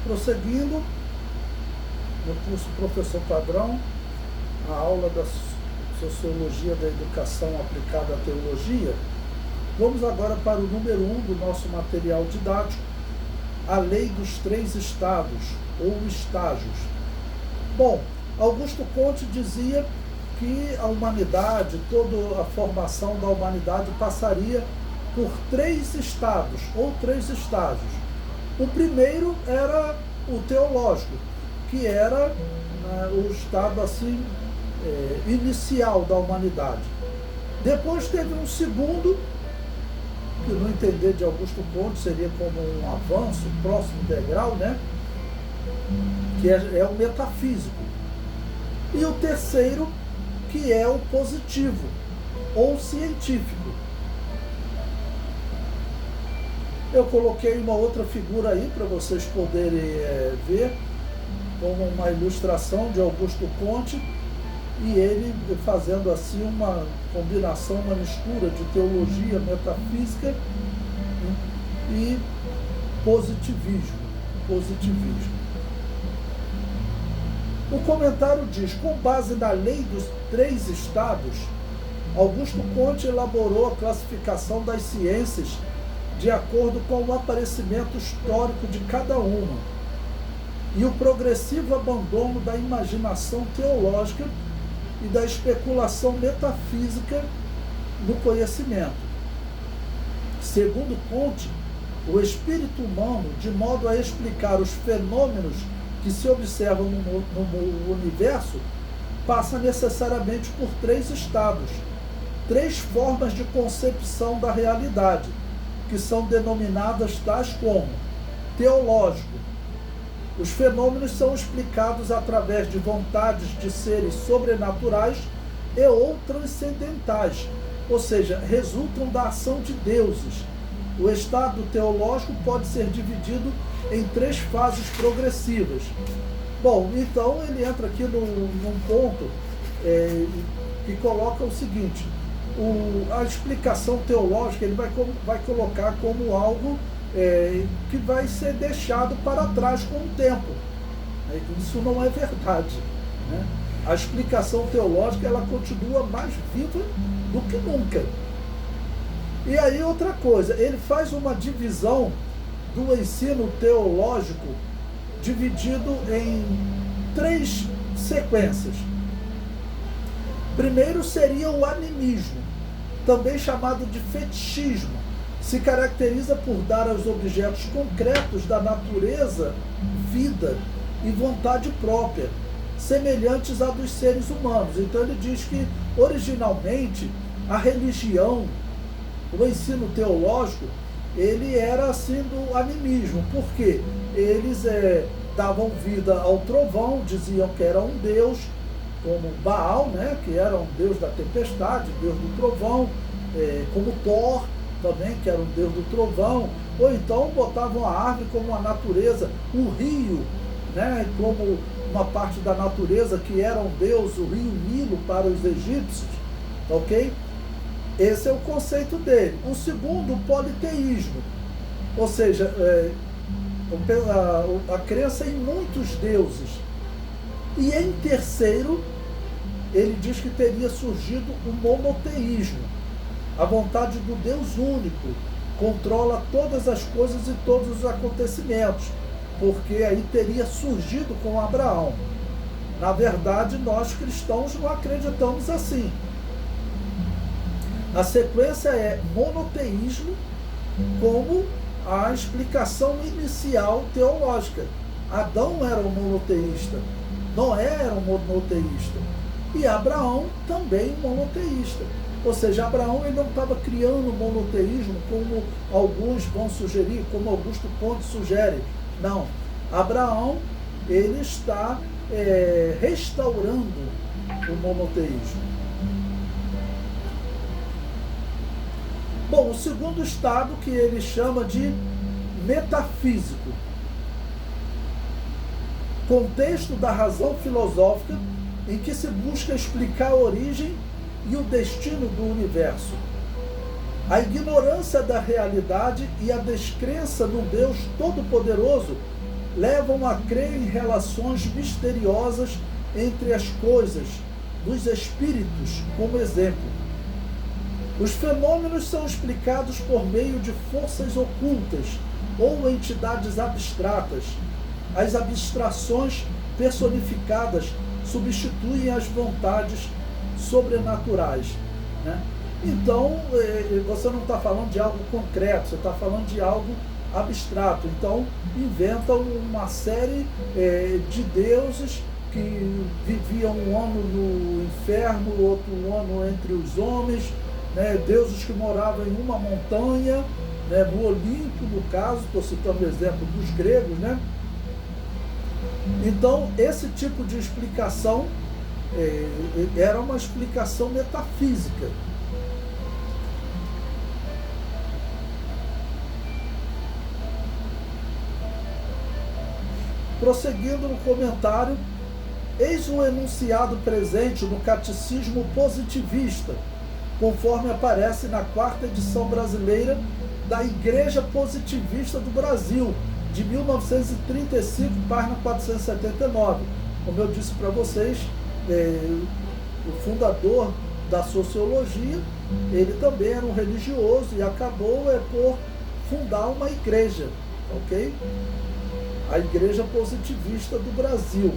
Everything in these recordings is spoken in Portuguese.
prosseguindo no curso Professor Padrão, a aula da Sociologia da Educação aplicada à Teologia. Vamos agora para o número 1 do nosso material didático, a Lei dos Três Estados, ou estágios. Bom, Augusto Conte dizia que a humanidade, toda a formação da humanidade passaria por três estados, ou três estágios. O primeiro era o teológico, que era o estado assim, inicial da humanidade. Depois teve um segundo, que no entender de Augusto Conte seria como um avanço, próximo degrau, né? Que é o metafísico. E o terceiro, que é o positivo, ou científico. Eu coloquei uma outra figura aí para vocês poderem ver, como uma ilustração de Augusto Conte, e ele fazendo assim uma combinação, uma mistura de teologia, metafísica e positivismo. O comentário diz: com base na lei dos três estados, Augusto Conte elaborou a classificação das ciências de acordo com o aparecimento histórico de cada uma e o progressivo abandono da imaginação teológica e da especulação metafísica no conhecimento. Segundo Conte, o espírito humano, de modo a explicar os fenômenos que se observam no universo, passa necessariamente por três estados, três formas de concepção da realidade, que são denominadas tais como teológico. Os fenômenos são explicados através de vontades de seres sobrenaturais e ou transcendentais, ou seja, resultam da ação de deuses. O estado teológico pode ser dividido em três fases progressivas. Bom, então ele entra aqui num ponto que coloca o seguinte: a explicação teológica ele vai colocar como algo que vai ser deixado para trás com o tempo. Isso não é verdade, né? A explicação teológica ela continua mais viva do que nunca. E aí outra coisa, ele faz uma divisão do ensino teológico dividido em três sequências. Primeiro seria o animismo, também chamado de fetichismo. Se caracteriza por dar aos objetos concretos da natureza vida e vontade própria, semelhantes à dos seres humanos. Então ele diz que, originalmente, a religião, o ensino teológico, ele era assim do animismo, porque eles davam vida ao trovão, diziam que era um deus, como Baal, né, que era um deus da tempestade, deus do trovão, como Thor, também, que era um deus do trovão, ou então botavam a árvore como a natureza, o rio, né, como uma parte da natureza que era um deus, o rio Nilo para os egípcios, ok? Esse é o conceito dele. O segundo, o politeísmo, ou seja, a crença em muitos deuses. E em terceiro, ele diz que teria surgido o monoteísmo. A vontade do Deus único controla todas as coisas e todos os acontecimentos, porque aí teria surgido com Abraão. Na verdade, nós cristãos não acreditamos assim. A sequência é monoteísmo como a explicação inicial teológica. Adão era um monoteísta, Noé era um monoteísta e Abraão também um monoteísta. Ou seja, Abraão ele não estava criando monoteísmo como alguns vão sugerir, como Augusto Conte sugere. Não. Abraão ele está restaurando o monoteísmo. Bom, o segundo estado que ele chama de metafísico. Contexto da razão filosófica em que se busca explicar a origem e o destino do universo. A ignorância da realidade e a descrença no Deus Todo-Poderoso levam a crer em relações misteriosas entre as coisas, dos espíritos, como exemplo. Os fenômenos são explicados por meio de forças ocultas ou entidades abstratas. As abstrações personificadas substituem as vontades sobrenaturais, né? Então, você não está falando de algo concreto, você está falando de algo abstrato. Então, inventam uma série de deuses que viviam um ano no inferno, outro ano entre os homens, né? Deuses que moravam em uma montanha, né? No Olimpo, no caso, estou citando o exemplo dos gregos, né? Então, esse tipo de explicação era uma explicação metafísica. Prosseguindo no comentário, eis um enunciado presente no Catecismo Positivista, conforme aparece na 4ª edição brasileira da Igreja Positivista do Brasil, de 1935, página 479. Como eu disse para vocês, o fundador da sociologia, ele também era um religioso e acabou por fundar uma igreja, ok? A Igreja Positivista do Brasil.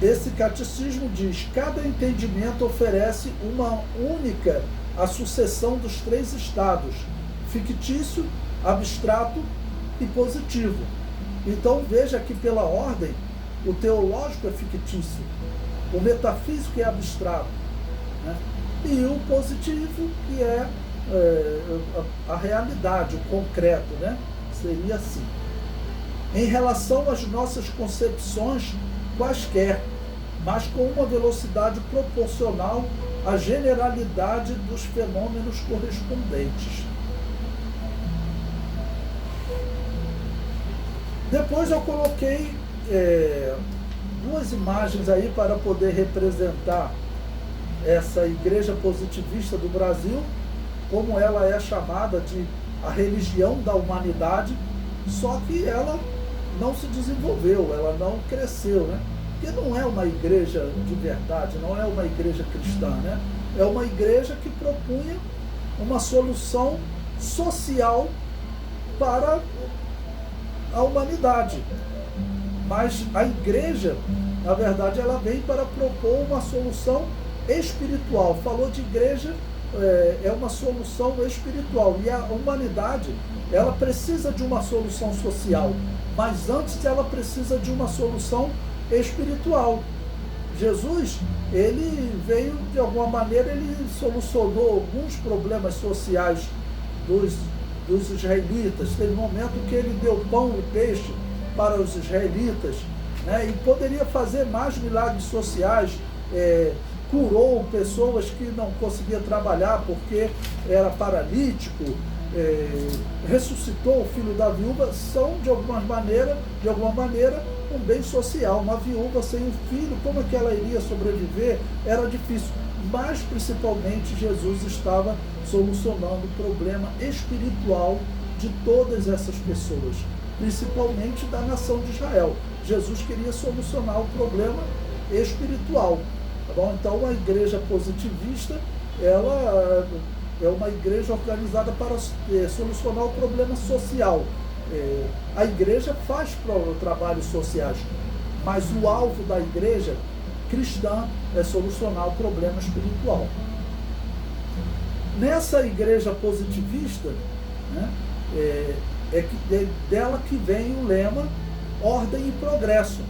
Esse catecismo diz: cada entendimento oferece uma única a sucessão dos 3 estados, fictício, abstrato e positivo. Então veja que pela ordem, o teológico é fictício, o metafísico é abstrato, né? E o positivo que é a realidade, o concreto, né? Seria assim. Em relação às nossas concepções quaisquer, mas com uma velocidade proporcional à generalidade dos fenômenos correspondentes. Depois eu coloquei 2 imagens aí para poder representar essa Igreja Positivista do Brasil, como ela é chamada de a religião da humanidade, só que ela não se desenvolveu, ela não cresceu, né? Porque não é uma igreja de verdade, não é uma igreja cristã, né? É uma igreja que propunha uma solução social para a humanidade. Mas a igreja, na verdade, ela vem para propor uma solução espiritual. Falou de igreja, é uma solução espiritual. E a humanidade, ela precisa de uma solução social, mas antes ela precisa de uma solução espiritual. Jesus, ele veio, de alguma maneira, ele solucionou alguns problemas sociais dos israelitas. Teve um momento que ele deu pão e peixe para os israelitas, né? E poderia fazer mais milagres sociais, curou pessoas que não conseguiam trabalhar porque era paralítico, ressuscitou o filho da viúva. São, de alguma maneira, um bem social. Uma viúva sem um filho, como é que ela iria sobreviver? Era difícil. Mas, principalmente, Jesus estava solucionando o problema espiritual de todas essas pessoas, principalmente da nação de Israel. Jesus queria solucionar o problema espiritual. Tá bom? Então, a igreja positivista, ela é uma igreja organizada para solucionar o problema social. A igreja faz trabalhos sociais, mas o alvo da igreja cristã é solucionar o problema espiritual. Nessa igreja positivista, né, dela que vem o lema ordem e progresso.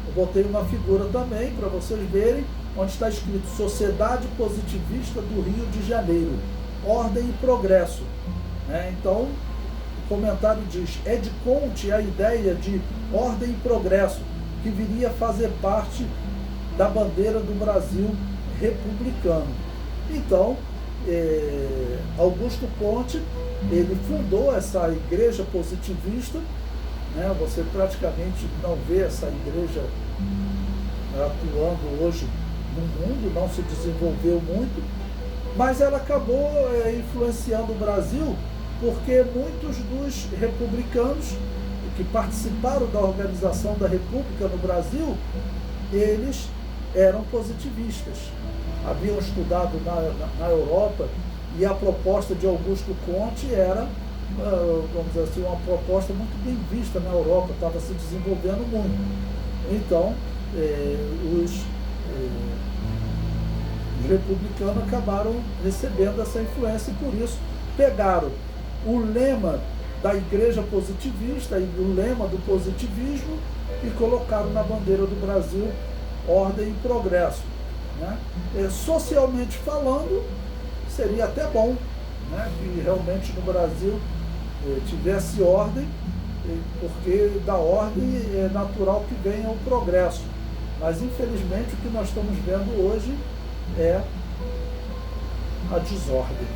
Eu botei uma figura também para vocês verem, onde está escrito Sociedade Positivista do Rio de Janeiro, ordem e progresso, né? Então, o comentário diz: é de Conte a ideia de ordem e progresso, que viria a fazer parte da bandeira do Brasil republicano. Então, Augusto Conte, ele fundou essa igreja positivista, né? Você praticamente não vê essa igreja atuando hoje no mundo, não se desenvolveu muito, mas ela acabou influenciando o Brasil porque muitos dos republicanos que participaram da organização da República no Brasil, eles eram positivistas. Haviam estudado na Europa e a proposta de Augusto Comte era, vamos dizer assim, uma proposta muito bem vista na Europa, estava se desenvolvendo muito. Então, os republicanos acabaram recebendo essa influência e por isso pegaram o lema da igreja positivista e o lema do positivismo e colocaram na bandeira do Brasil ordem e progresso, né? Socialmente falando, seria até bom, né, que realmente no Brasil tivesse ordem, porque da ordem é natural que venha o progresso. Mas infelizmente o que nós estamos vendo hoje é a desordem.